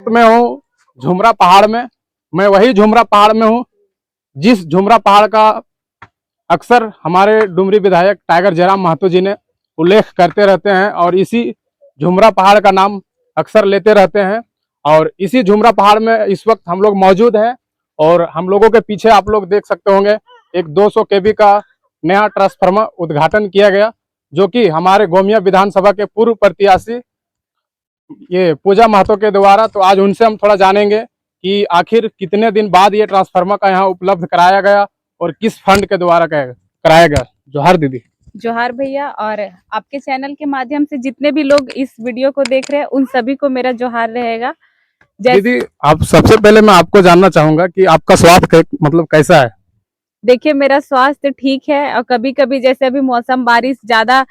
मैं हूँ झुमरा पहाड़ में। मैं वही झुमरा पहाड़ में हूँ जिस झुमरा पहाड़ का अक्सर हमारे डुमरी विधायक टाइगर जयराम महतो जी ने उल्लेख करते रहते हैं और इसी झुमरा पहाड़ का नाम अक्सर लेते रहते हैं। और इसी झुमरा पहाड़ में इस वक्त हम लोग मौजूद हैं और हम लोगों के पीछे आप लोग देख सकते होंगे एक 200 केवी का नया ट्रांसफार्मर उद्घाटन किया गया, जो कि हमारे गोमिया विधानसभा के पूर्व प्रत्याशी ये पूजा महतो के द्वारा। तो आज उनसे हम थोड़ा जानेंगे कि आखिर कितने दिन बाद ये ट्रांसफार्मर का यहाँ उपलब्ध कराया गया और किस फंड के द्वारा कराया गया। जोहार दीदी। जोहार भैया, और आपके चैनल के माध्यम से जितने भी लोग इस वीडियो को देख रहे हैं उन सभी को मेरा जोहार रहेगा। दीदी, आप सबसे पहले मैं आपको जानना चाहूंगा कि आपका स्वास्थ्य मतलब कैसा है? देखिए, मेरा स्वास्थ्य ठीक है और कभी कभी जैसे अभी मौसम बारिश ज्यादा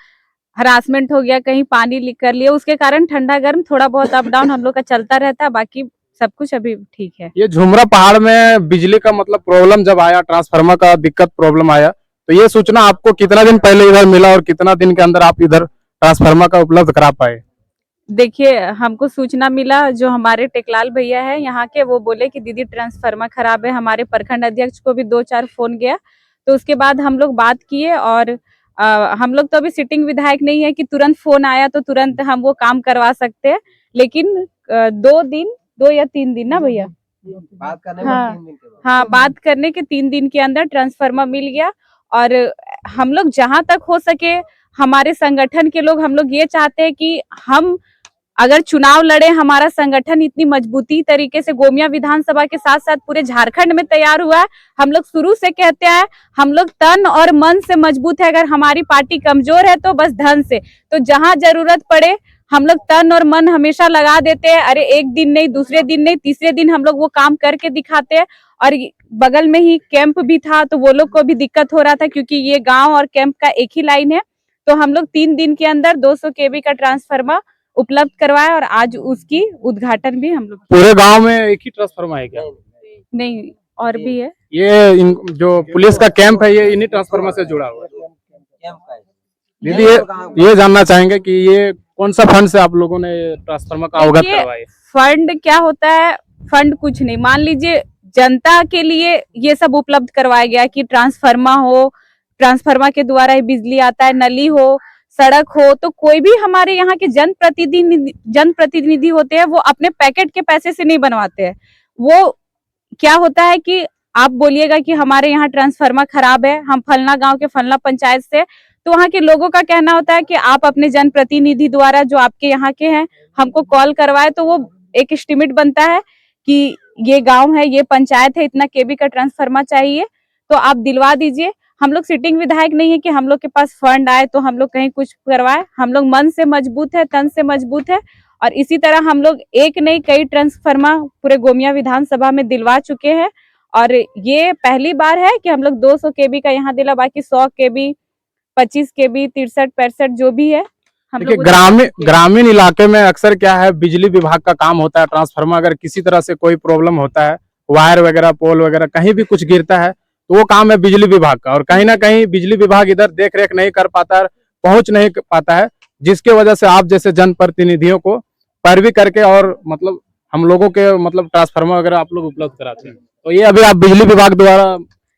हरासमेंट हो गया, कहीं पानी कर लिया, उसके कारण ठंडा गर्म थोड़ा बहुत अप डाउन हम लोग का चलता रहता है, बाकी सब कुछ अभी ठीक है। ये झुमरा पहाड़ में बिजली का मतलब प्रॉब्लम जब आया, ट्रांसफार्मर का दिक्कत प्रॉब्लम आया, तो ये सूचना आपको कितना दिन पहले इधर मिला और कितना दिन के अंदर आप इधर ट्रांसफार्मर का उपलब्ध करा पाए? देखिए, हमको सूचना मिला, जो हमारे टेकलाल भैया है यहाँ के, वो बोले कि दीदी ट्रांसफार्मर खराब है। हमारे प्रखंड अध्यक्ष को भी 2-4 फोन गया, तो उसके बाद हम लोग बात किए और हम लोग तो अभी सिटिंग विधायक नहीं है कि तुरंत फोन आया तो तुरंत हम वो काम करवा सकते हैं, लेकिन 2 या 3 दिन ना भैया, बात करने हाँ, 3 दिन के बाद, हाँ, बात करने के 3 दिन के अंदर ट्रांसफार्मर मिल गया। और हम लोग जहां तक हो सके, हमारे संगठन के लोग, हम लोग ये चाहते हैं कि हम अगर चुनाव लड़े, हमारा संगठन इतनी मजबूती तरीके से गोमिया विधानसभा के साथ साथ पूरे झारखंड में तैयार हुआ है। हम लोग शुरू से कहते हैं, हम लोग तन और मन से मजबूत है। अगर हमारी पार्टी कमजोर है तो बस धन से, तो जहां जरूरत पड़े हम लोग तन और मन हमेशा लगा देते हैं। अरे एक दिन नहीं, दूसरे दिन नहीं, तीसरे दिन हम लोग वो काम करके दिखाते हैं। और बगल में ही कैंप भी था, तो वो लोग को भी दिक्कत हो रहा था क्योंकि ये गाँव और कैंप का एक ही लाइन है। तो हम लोग 3 दिन के अंदर 200 केवी का ट्रांसफार्मर उपलब्ध करवाया और आज उसकी उद्घाटन भी हम लोग। पूरे गांव में एक ही ट्रांसफार्मर है क्या? नहीं, और भी है। ये जो पुलिस का कैंप है ये इन्हीं ट्रांसफार्मर से जुड़ा हुआ है। दीदी, ये जानना चाहेंगे कि ये कौन सा फंड से आप लोगों ने ट्रांसफार्मर का अवगत करवाया? फंड क्या होता है? फंड कुछ नहीं, मान लीजिए जनता के लिए ये सब उपलब्ध करवाया गया कि ट्रांसफार्मर हो, ट्रांसफार्मर के द्वारा ही बिजली आता है, नली हो, सड़क हो। तो कोई भी हमारे यहाँ के जनप्रतिनिधि होते हैं, वो अपने पैकेट के पैसे से नहीं बनवाते हैं। वो क्या होता है कि आप बोलिएगा कि हमारे यहाँ ट्रांसफार्मर खराब है, हम फलना गांव के फलना पंचायत से, तो वहाँ के लोगों का कहना होता है कि आप अपने जनप्रतिनिधि द्वारा, जो आपके यहाँ के हैं, हमको कॉल करवाए, तो वो एक एस्टिमेट बनता है कि ये गांव है, ये पंचायत है, इतना केवी का ट्रांसफार्मर चाहिए, तो आप दिलवा दीजिए। हम लोग सिटिंग विधायक नहीं है कि हम लोग के पास फंड आए तो हम लोग कहीं कुछ करवाए। हम लोग मन से मजबूत है, तन से मजबूत है, और इसी तरह हम लोग एक नहीं कई ट्रांसफार्मर पूरे गोमिया विधानसभा में दिलवा चुके हैं। और ये पहली बार है कि हम लोग 200 केवी का यहाँ दिला, बाकी 100 केवी, 25 केवी, 63-65 जो भी है हम लोग। ग्रामीण इलाके में अक्सर क्या है, बिजली विभाग का काम होता है। ट्रांसफार्मर अगर किसी तरह से कोई प्रॉब्लम होता है, वायर वगैरह, पोल वगैरह कहीं भी कुछ गिरता है, तो वो काम है बिजली विभाग का। और कहीं ना कहीं बिजली विभाग इधर देख रेख नहीं कर पाता है, पहुंच नहीं पाता है, जिसके वजह से आप जैसे जनप्रतिनिधियों को पैरवी करके और मतलब हम लोगों के मतलब ट्रांसफार्मर वगैरह आप लोग उपलब्ध कराते हैं। तो ये अभी आप बिजली विभाग द्वारा,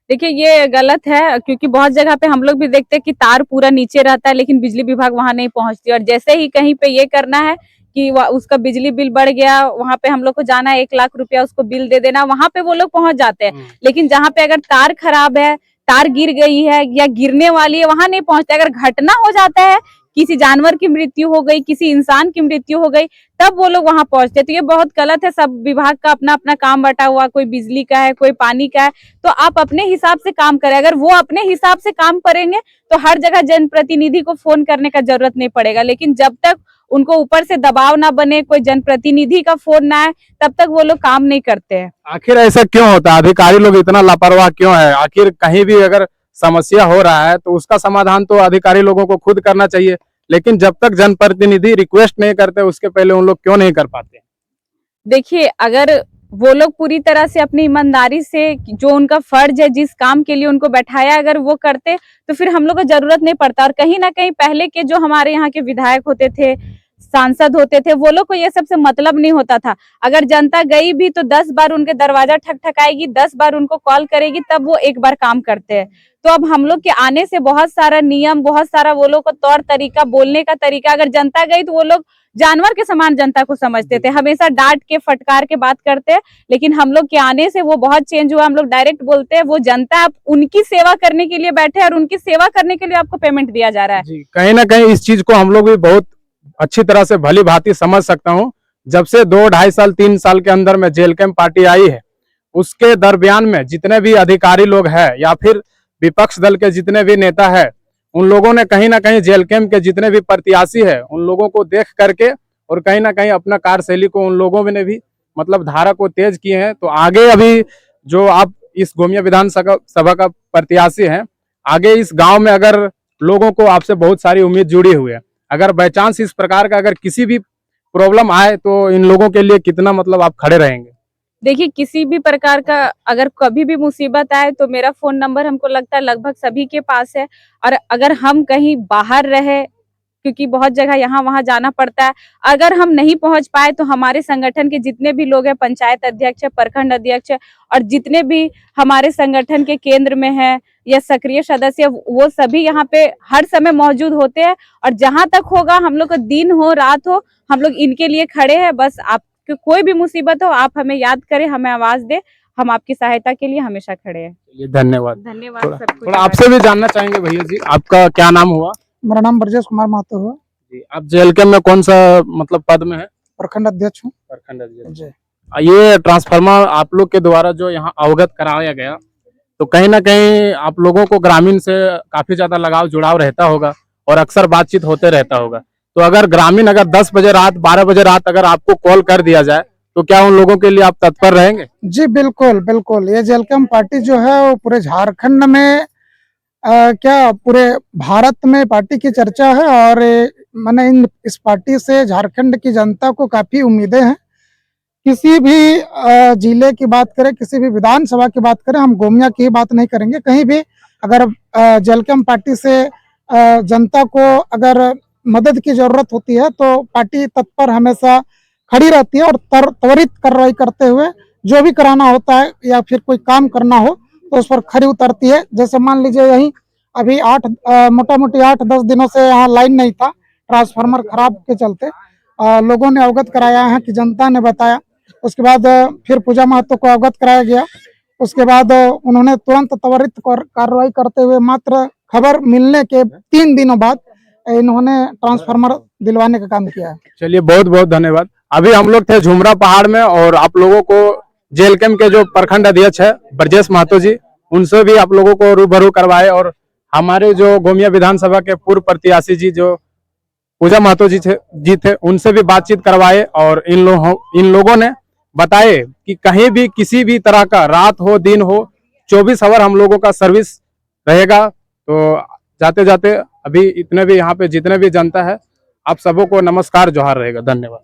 देखिए, ये गलत है, क्योंकि बहुत जगह पे हम लोग भी देखते हैं कि तार पूरा नीचे रहता है लेकिन बिजली विभाग वहां नहीं पहुंचती। और जैसे ही कहीं पे ये करना है कि उसका बिजली बिल बढ़ गया, वहां पे हम लोग को जाना है 1 लाख रुपया उसको बिल दे देना, वहां पे वो लोग पहुंच जाते हैं। लेकिन जहाँ पे अगर तार खराब है, तार गिर गई है या गिरने वाली है, वहां नहीं पहुंचते। अगर घटना हो जाता है, किसी जानवर की मृत्यु हो गई, किसी इंसान की मृत्यु हो गई, तब वो लोग वहां पहुंचते। तो ये बहुत गलत है। सब विभाग का अपना अपना काम बटा हुआ, कोई बिजली का है, कोई पानी का है, तो आप अपने हिसाब से काम करें। अगर वो अपने हिसाब से काम करेंगे तो हर जगह जनप्रतिनिधि को फोन करने का जरूरत नहीं पड़ेगा। लेकिन जब तक उनको ऊपर से दबाव ना बने, कोई जनप्रतिनिधि का फोन ना आए, तब तक वो लोग काम नहीं करते हैं। आखिर ऐसा क्यों होता है? अधिकारी लोग इतना लापरवाह क्यों है? आखिर कहीं भी अगर समस्या हो रहा है तो उसका समाधान तो अधिकारी लोगों को खुद करना चाहिए, लेकिन जब तक जनप्रतिनिधि रिक्वेस्ट नहीं करते उसके पहले उन लोग क्यों नहीं कर पाते? देखिए, अगर वो लोग पूरी तरह से अपनी ईमानदारी से, जो उनका फर्ज है, जिस काम के लिए उनको बैठाया, अगर वो करते तो फिर हम लोग को जरूरत नहीं पड़ता। और कहीं ना कहीं पहले के जो हमारे यहाँ के विधायक होते थे, सांसद होते थे, वो लोग को ये सबसे मतलब नहीं होता था। अगर जनता गई भी तो 10 बार उनके दरवाजा ठकठकाएगी, 10 बार उनको कॉल करेगी, तब वो एक बार काम करते हैं। तो अब हम लोग के आने से बहुत सारा नियम, बहुत सारा वो लोग का तौर तरीका, बोलने का तरीका, अगर जनता गई तो वो लोग जानवर के समान जनता को समझते थे, हमेशा डांट के फटकार के बात करते। लेकिन हम लोग के आने से वो बहुत चेंज हुआ। हम लोग डायरेक्ट बोलते हैं, वो जनता आप उनकी सेवा करने के लिए बैठे हैं और उनकी सेवा करने के लिए आपको पेमेंट दिया जा रहा है। जी, कहीं ना कहीं इस चीज को हम लोग भी बहुत अच्छी तरह से भली भांति समझ सकता हूँ। जब से 2-2.5 साल 3 साल के अंदर में जेल कैंप पार्टी आई है, उसके दरमियान में जितने भी अधिकारी लोग हैं या फिर विपक्ष दल के जितने भी नेता है, उन लोगों ने कहीं ना कहीं जेल कैंप के जितने भी प्रत्याशी है उन लोगों को देख करके और कहीं ना कहीं अपना कार्यशैली को उन लोगों ने भी मतलब धारा को तेज किए हैं। तो आगे अभी जो आप इस गोमिया विधानसभा का प्रत्याशी हैं, आगे इस गांव में अगर लोगों को आपसे बहुत सारी उम्मीद जुड़ी हुई है, अगर बाई चांस इस प्रकार का अगर किसी भी प्रॉब्लम आए तो इन लोगों के लिए कितना मतलब आप खड़े रहेंगे? देखिए, किसी भी प्रकार का अगर कभी भी मुसीबत आए तो मेरा फोन नंबर हमको लगता है लगभग सभी के पास है। और अगर हम कहीं बाहर रहे, क्योंकि बहुत जगह यहाँ वहाँ जाना पड़ता है, अगर हम नहीं पहुंच पाए तो हमारे संगठन के जितने भी लोग हैं, पंचायत अध्यक्ष है, प्रखंड अध्यक्ष है, और जितने भी हमारे संगठन के केंद्र में है या सक्रिय सदस्य, वो सभी यहाँ पे हर समय मौजूद होते हैं। और जहां तक होगा, हम लोग को दिन हो रात हो, हम लोग इनके लिए खड़े हैं। बस आपको कोई भी मुसीबत हो, आप हमें याद करें, हमें आवाज दे, हम आपकी सहायता के लिए हमेशा खड़े हैं। चलिए, धन्यवाद। धन्यवाद। थोड़ा आपसे भी जानना चाहेंगे भैया जी, आपका क्या नाम हुआ? मेरा नाम ब्रजेश कुमार महतो है। जी, आप जेल कैंप में कौन सा मतलब पद में है? प्रखंड अध्यक्ष हूँ। प्रखंड अध्यक्ष। जी। ये ट्रांसफार्मर आप लोग के द्वारा जो यहाँ अवगत कराया गया, तो कहीं ना कहीं आप लोगों को ग्रामीण से काफी ज्यादा लगाव जुड़ाव रहता होगा और अक्सर बातचीत होते रहता होगा। तो अगर ग्रामीण अगर 10 बजे रात 12 बजे रात अगर आपको कॉल कर दिया जाए तो क्या उन लोगों के लिए आप तत्पर रहेंगे? जी बिल्कुल बिल्कुल। ये जेल कैंप पार्टी जो है वो पूरे झारखंड में क्या पूरे भारत में पार्टी की चर्चा है। और मैंने इस पार्टी से झारखंड की जनता को काफी उम्मीदें हैं। किसी भी जिले की बात करें, किसी भी विधानसभा की बात करें, हम गोमिया की ही बात नहीं करेंगे, कहीं भी अगर जेल कैंप पार्टी से जनता को अगर मदद की जरूरत होती है तो पार्टी तत्पर हमेशा खड़ी रहती है और त्वरित कार्रवाई करते हुए जो भी कराना होता है या फिर कोई काम करना हो तो उस पर खड़ी उतरती है। जैसे मान लीजिए यही अभी मोटा मोटी 8-10 दिनों से यहाँ लाइन नहीं था, ट्रांसफार्मर खराब के चलते लोगों ने अवगत कराया है कि जनता ने बताया। उसके बाद फिर पूजा महतो को अवगत कराया गया। उसके बाद उन्होंने तुरंत त्वरित कार्रवाई करते हुए मात्र खबर मिलने के 3 दिनों बाद इन्होंने ट्रांसफार्मर दिलवाने का काम किया है। चलिए, बहुत बहुत धन्यवाद। अभी हम लोग थे झुमरा पहाड़ में और आप लोगों को जेल कैंप के जो प्रखंड अध्यक्ष है ब्रजेश महतो जी, उनसे भी आप लोगों को रूबरू करवाए और हमारे जो गोमिया विधानसभा के पूर्व प्रत्याशी जी जो पूजा महतो जी थे उनसे भी बातचीत करवाए। और इन लोगों ने बताए कि कहीं भी किसी भी तरह का रात हो दिन हो 24 आवर हम लोगों का सर्विस रहेगा। तो जाते जाते अभी इतने भी यहाँ पे जितने भी जनता है, आप सबों को नमस्कार जोहार रहेगा। धन्यवाद।